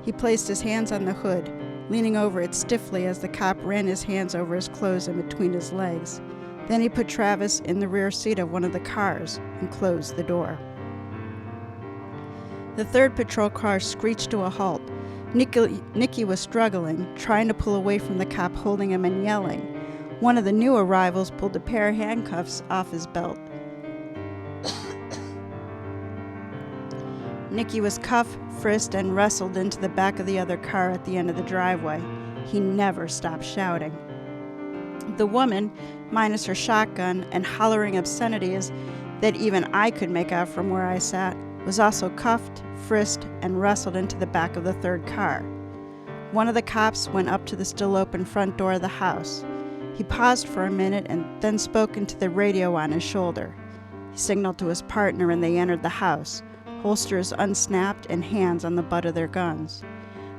He placed his hands on the hood, leaning over it stiffly as the cop ran his hands over his clothes and between his legs. Then he put Travis in the rear seat of one of the cars and closed the door. The 3rd patrol car screeched to a halt. Nicky was struggling, trying to pull away from the cop holding him and yelling. One of the new arrivals pulled a pair of handcuffs off his belt. Nicky was cuffed, frisked, and wrestled into the back of the other car at the end of the driveway. He never stopped shouting. The woman, minus her shotgun and hollering obscenities that even I could make out from where I sat, was also cuffed, frisked, and wrestled into the back of the 3rd car. One of the cops went up to the still open front door of the house. He paused for a minute and then spoke into the radio on his shoulder. He signaled to his partner and they entered the house, holsters unsnapped and hands on the butt of their guns.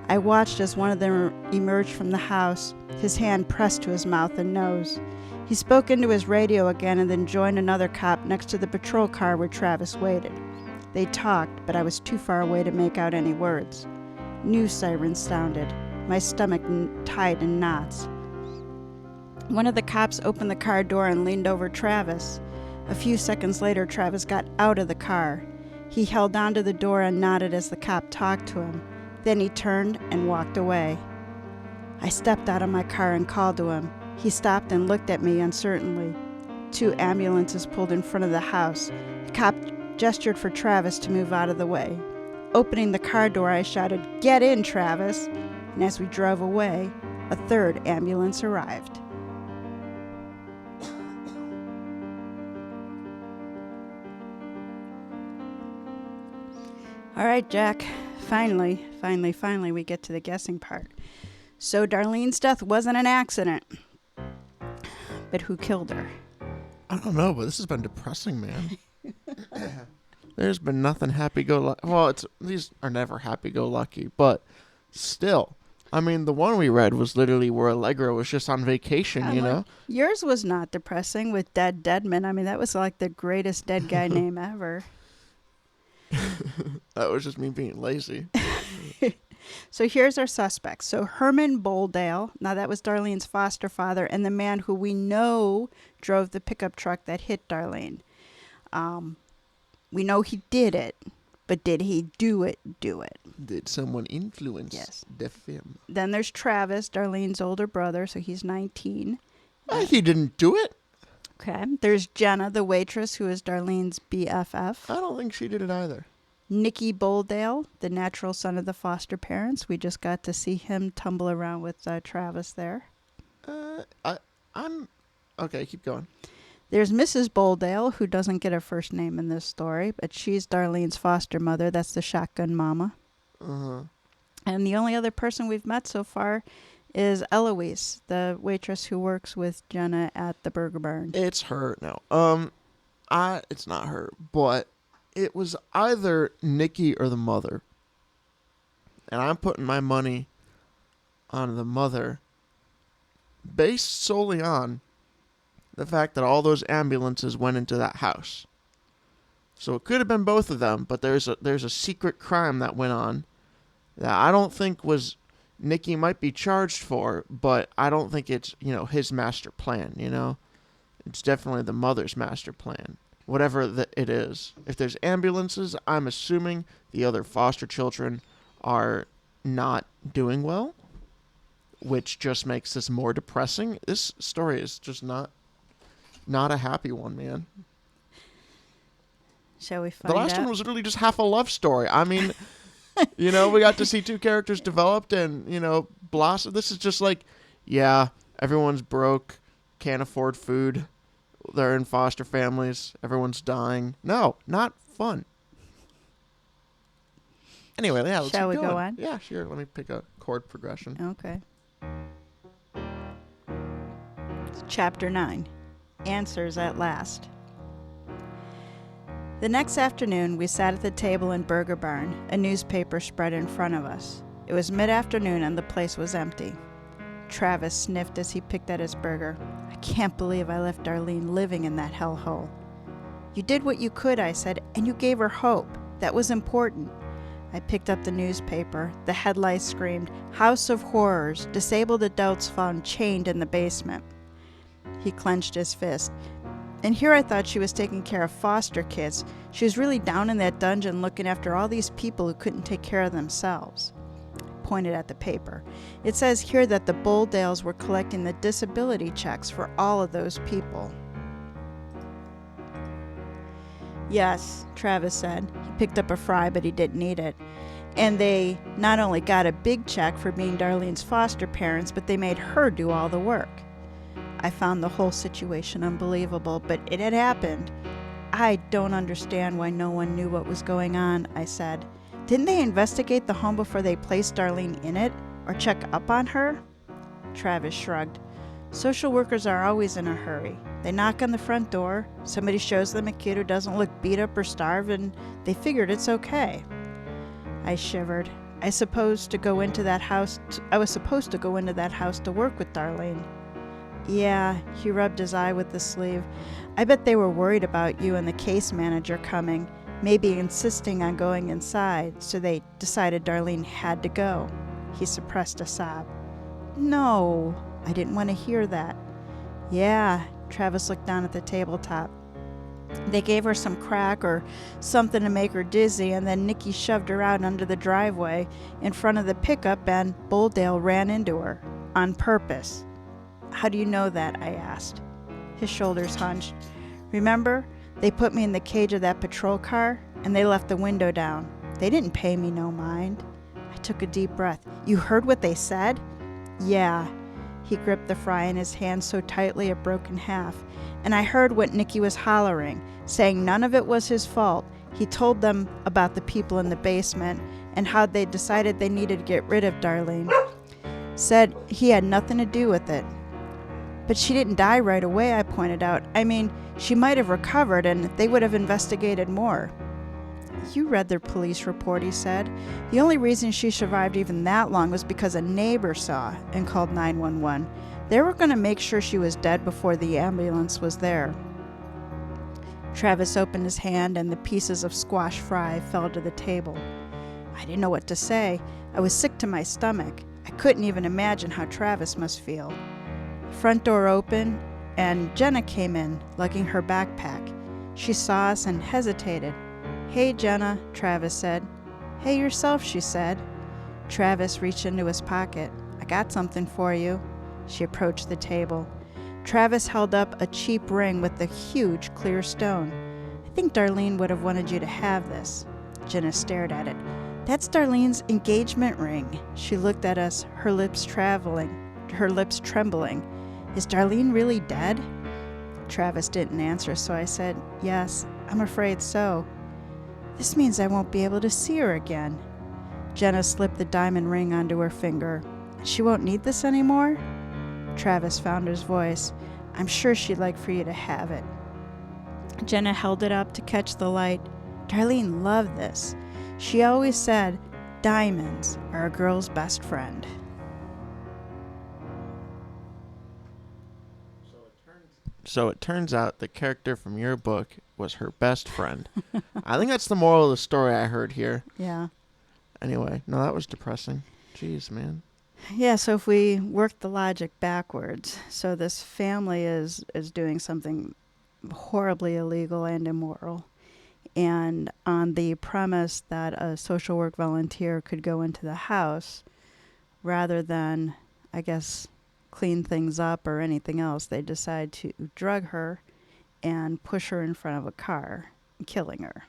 I watched as one of them emerged from the house, his hand pressed to his mouth and nose. He spoke into his radio again and then joined another cop next to the patrol car where Travis waited. They talked, but I was too far away to make out any words. New sirens sounded, my stomach tied in knots. One of the cops opened the car door and leaned over Travis. A few seconds later, Travis got out of the car. He held onto the door and nodded as the cop talked to him. Then he turned and walked away. I stepped out of my car and called to him. He stopped and looked at me uncertainly. 2 ambulances pulled in front of the house. The cop gestured for Travis to move out of the way. Opening the car door, I shouted, "Get in, Travis!" And as we drove away, a 3rd ambulance arrived. All right, Jack. Finally, we get to the guessing part. So Darlene's death wasn't an accident. But who killed her? I don't know, but this has been depressing, man. There's been nothing happy-go-lucky. Well, these are never happy-go-lucky, but still. I mean, the one we read was literally where Allegra was just on vacation, you know? Yours was not depressing with Dead Deadman. I mean, that was like the greatest dead guy name ever. That was just me being lazy. So here's our suspects. So Herman Boldale, now that was Darlene's foster father, and the man who we know drove the pickup truck that hit Darlene. We know he did it, but did he do it? Did someone influence the film? Then there's Travis, Darlene's older brother, so he's 19. He didn't do it. Okay. There's Jenna, the waitress, who is Darlene's BFF. I don't think she did it either. Nicky Boldale, the natural son of the foster parents. We just got to see him tumble around with Travis there. I'm... Okay, keep going. There's Mrs. Boldale, who doesn't get a first name in this story, but she's Darlene's foster mother. That's the shotgun mama. Uh-huh. And the only other person we've met so far is Eloise, the waitress who works with Jenna at the Burger Barn. It's her. No. It's not her, but it was either Nikki or the mother. And I'm putting my money on the mother based solely on the fact that all those ambulances went into that house. So it could have been both of them, but there's a secret crime that went on that I don't think was Nikki might be charged for, but I don't think it's, his master plan, It's definitely the mother's master plan, whatever it is. If there's ambulances, I'm assuming the other foster children are not doing well, which just makes this more depressing. This story is just not a happy one, man. Shall we find out? The last one was literally just half a love story. I mean, we got to see two characters developed and, blossom. This is just like, yeah, everyone's broke, can't afford food. They're in foster families. Everyone's dying. No, not fun. Anyway, yeah, let's Shall we keep going. go on? Yeah, sure. Let me pick a chord progression. Okay. Chapter 9. Answers at Last. The next afternoon, we sat at the table in Burger Barn, a newspaper spread in front of us. It was mid-afternoon and the place was empty. Travis sniffed as he picked at his burger. I can't believe I left Darlene living in that hellhole. You did what you could, I said, and you gave her hope. That was important. I picked up the newspaper. The headlines screamed, House of Horrors, disabled adults found chained in the basement. He clenched his fist. And here I thought she was taking care of foster kids. She was really down in that dungeon looking after all these people who couldn't take care of themselves. I pointed at the paper. It says here that the Bulldales were collecting the disability checks for all of those people. Yes, Travis said. He picked up a fry, but he didn't eat it. And they not only got a big check for being Darlene's foster parents, but they made her do all the work. I found the whole situation unbelievable, but it had happened. I don't understand why no one knew what was going on, I said. Didn't they investigate the home before they placed Darlene in it, or check up on her? Travis shrugged. Social workers are always in a hurry. They knock on the front door, somebody shows them a kid who doesn't look beat up or starved, and they figured it's okay. I shivered. I was supposed to go into that house to work with Darlene. Yeah, he rubbed his eye with the sleeve. I bet they were worried about you and the case manager coming, maybe insisting on going inside, so they decided Darlene had to go. He suppressed a sob. No, I didn't want to hear that. Yeah, Travis looked down at the tabletop. They gave her some crack or something to make her dizzy, and then Nikki shoved her out under the driveway in front of the pickup, and Bulldale ran into her, on purpose. How do you know that? I asked. His shoulders hunched. Remember, they put me in the cage of that patrol car, and they left the window down. They didn't pay me no mind. I took a deep breath. You heard what they said? Yeah. He gripped the fry in his hand so tightly it broke in half. And I heard what Nikki was hollering, saying none of it was his fault. He told them about the people in the basement and how they decided they needed to get rid of Darlene. Said he had nothing to do with it. But she didn't die right away, I pointed out. I mean, she might have recovered and they would have investigated more. You read their police report, he said. The only reason she survived even that long was because a neighbor saw and called 911. They were going to make sure she was dead before the ambulance was there. Travis opened his hand and the pieces of squash fry fell to the table. I didn't know what to say. I was sick to my stomach. I couldn't even imagine how Travis must feel. The front door opened and Jenna came in, lugging her backpack. She saw us and hesitated. Hey, Jenna, Travis said. Hey yourself, she said. Travis reached into his pocket. I got something for you. She approached the table. Travis held up a cheap ring with a huge clear stone. I think Darlene would have wanted you to have this. Jenna stared at it. That's Darlene's engagement ring. She looked at us, her lips trembling. Is Darlene really dead? Travis didn't answer, so I said, Yes, I'm afraid so. This means I won't be able to see her again. Jenna slipped the diamond ring onto her finger. She won't need this anymore? Travis found his voice. I'm sure she'd like for you to have it. Jenna held it up to catch the light. Darlene loved this. She always said, diamonds are a girl's best friend. So it turns out the character from your book was her best friend. I think that's the moral of the story I heard here. Yeah. Anyway, no, that was depressing. Jeez, man. Yeah, so if we work the logic backwards, so this family is doing something horribly illegal and immoral. And on the premise that a social work volunteer could go into the house rather than, I guess, clean things up or anything else, they decide to drug her and push her in front of a car, killing her.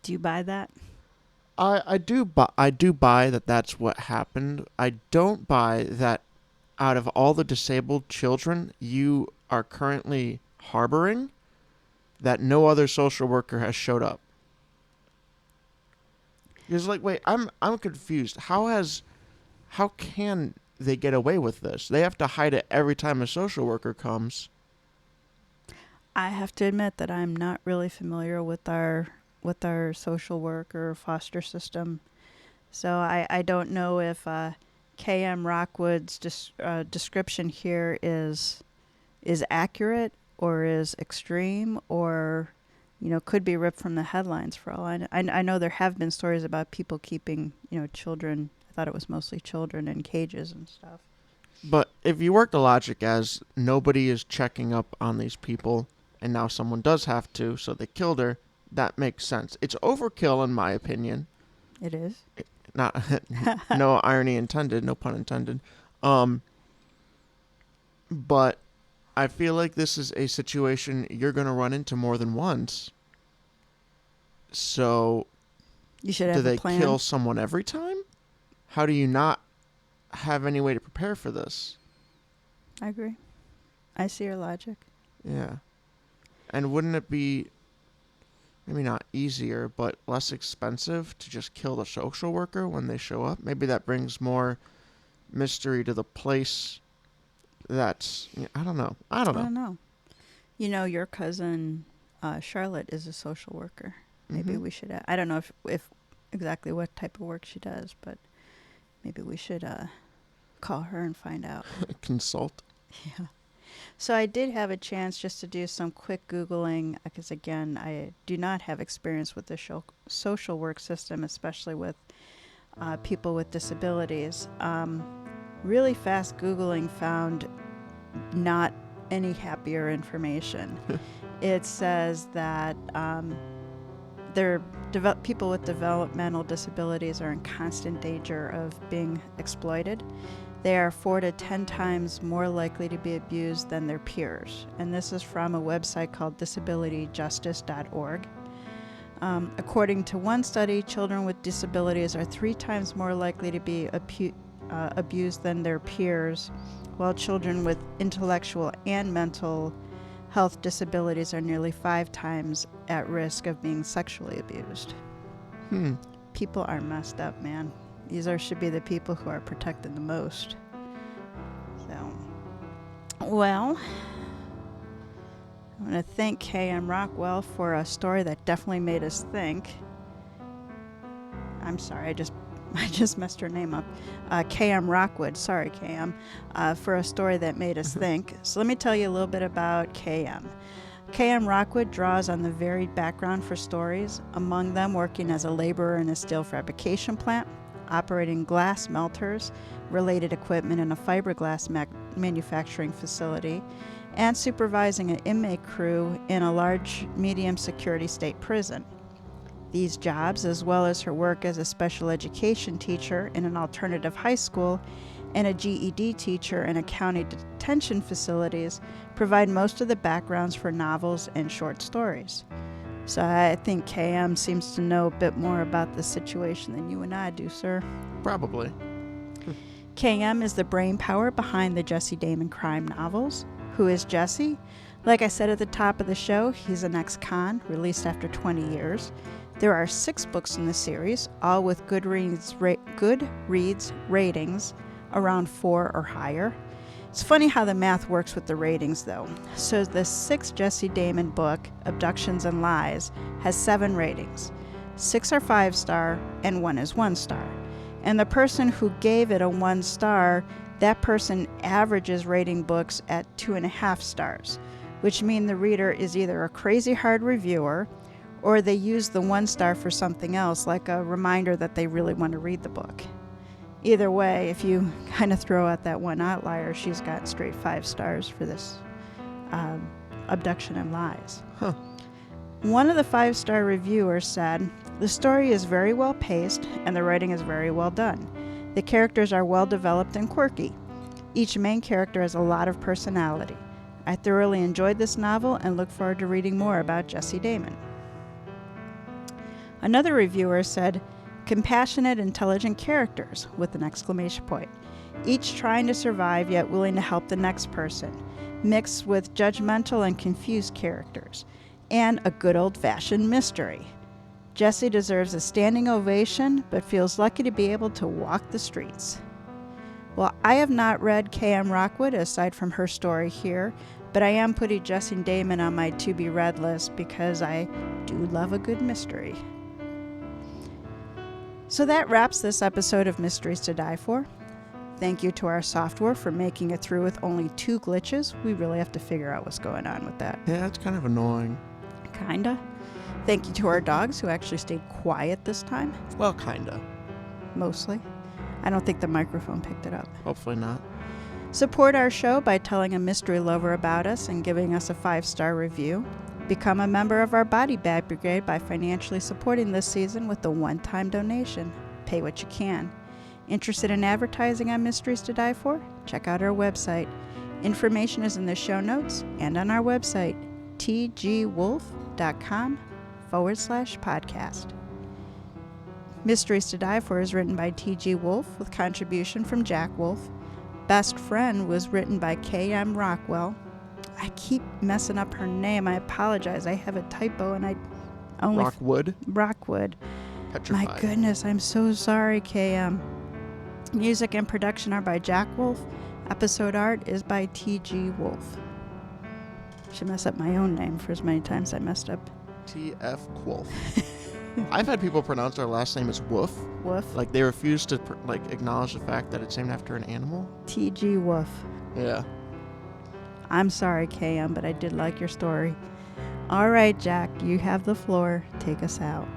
Do you buy that? I do buy that that's what happened. I don't buy that out of all the disabled children you are currently harboring, that no other social worker has showed up. It's like, wait, I'm confused. How can they get away with this? They have to hide it every time a social worker comes. I have to admit that I'm not really familiar with our social work or foster system. So I don't know if KM Rockwood's description here is accurate or is extreme or, could be ripped from the headlines for all I know. I know there have been stories about people keeping, children, I thought it was mostly children, in cages and stuff. But if you work the logic as nobody is checking up on these people and now someone does have to, so they killed her, that makes sense. It's overkill in my opinion. It is. Not no irony intended, no pun intended. But I feel like this is a situation you're going to run into more than once. So you should have do they a plan. kill someone every time? How do you not have any way to prepare for this? I agree. I see your logic. Yeah. And wouldn't it be maybe not easier, but less expensive to just kill the social worker when they show up? Maybe that brings more mystery to the place. That's, I don't know. I don't know. Your cousin Charlotte is a social worker. Maybe Mm-hmm. we should. I don't know if exactly what type of work she does, but maybe we should call her and find out. Consult. Yeah. So I did have a chance just to do some quick Googling because, again, I do not have experience with the social work system, especially with people with disabilities. Really fast Googling found not any happier information. It says that people with developmental disabilities are in constant danger of being exploited. They are 4 to 10 times more likely to be abused than their peers. And this is from a website called disabilityjustice.org. According to one study, children with disabilities are 3 times more likely to be abused than their peers, while children with intellectual and mental health disabilities are nearly 5 times at risk of being sexually abused. People are messed up, man. These should be the people who are protected the most. So, well, I'm going to thank KM Rockwell for a story that definitely made us think. I'm sorry, I just messed her name up. KM Rockwood, sorry KM, for a story that made us think. So let me tell you a little bit about KM. KM Rockwood draws on the varied background for stories, among them working as a laborer in a steel fabrication plant, operating glass melters, related equipment in a fiberglass manufacturing facility, and supervising an inmate crew in a large medium security state prison. These jobs, as well as her work as a special education teacher in an alternative high school and a GED teacher in a county detention facilities, provide most of the backgrounds for novels and short stories. So I think KM seems to know a bit more about the situation than you and I do, sir. Probably. KM is the brainpower behind the Jesse Damon crime novels. Who is Jesse? Like I said at the top of the show, he's an ex-con, released after 20 years. There are 6 books in the series, all with Goodreads ratings around 4 or higher. It's funny how the math works with the ratings, though. So the 6th Jesse Damon book, Abductions and Lies, has 7 ratings. 6 are 5-star and 1 is 1-star. And the person who gave it a 1-star, that person averages rating books at 2.5 stars, which mean the reader is either a crazy hard reviewer or they use the 1-star for something else, like a reminder that they really want to read the book. Either way, if you kind of throw out that one outlier, she's got straight 5 stars for this Abduction and Lies. Huh. One of the 5-star reviewers said, "The story is very well paced and the writing is very well done. The characters are well developed and quirky. Each main character has a lot of personality. I thoroughly enjoyed this novel and look forward to reading more about Jesse Damon." Another reviewer said, "Compassionate, intelligent characters," with an exclamation point. Each trying to survive yet willing to help the next person, mixed with judgmental and confused characters, and a good old-fashioned mystery. Jesse deserves a standing ovation, but feels lucky to be able to walk the streets. Well, I have not read KM Rockwood aside from her story here, but I am putting Jesse Damon on my to-be-read list because I do love a good mystery. So that wraps this episode of Mysteries to Die For. Thank you to our software for making it through with only 2 glitches. We really have to figure out what's going on with that. Yeah, it's kind of annoying. Kinda. Thank you to our dogs who actually stayed quiet this time. Well, kinda. Mostly. I don't think the microphone picked it up. Hopefully not. Support our show by telling a mystery lover about us and giving us a 5-star review. Become a member of our Body Bag Brigade by financially supporting this season with a one-time donation. Pay what you can. Interested in advertising on Mysteries to Die For? Check out our website. Information is in the show notes and on our website, tgwolff.com/podcast. Mysteries to Die For is written by TG Wolff with contribution from Jack Wolff. Best Friend was written by KM Rockwood. I keep messing up her name. I apologize. I have a typo and I only... Rockwood. Petrified. My goodness, I'm so sorry, KM. Music and production are by Jack Wolff. Episode art is by TG Wolff. Should mess up my own name for as many times I messed up. TF Wolff. I've had people pronounce their last name as Wolff. Wolff. Like they refuse to acknowledge the fact that it's named after an animal. TG Wolff. Yeah. I'm sorry, KM, but I did like your story. All right, Jack, you have the floor. Take us out.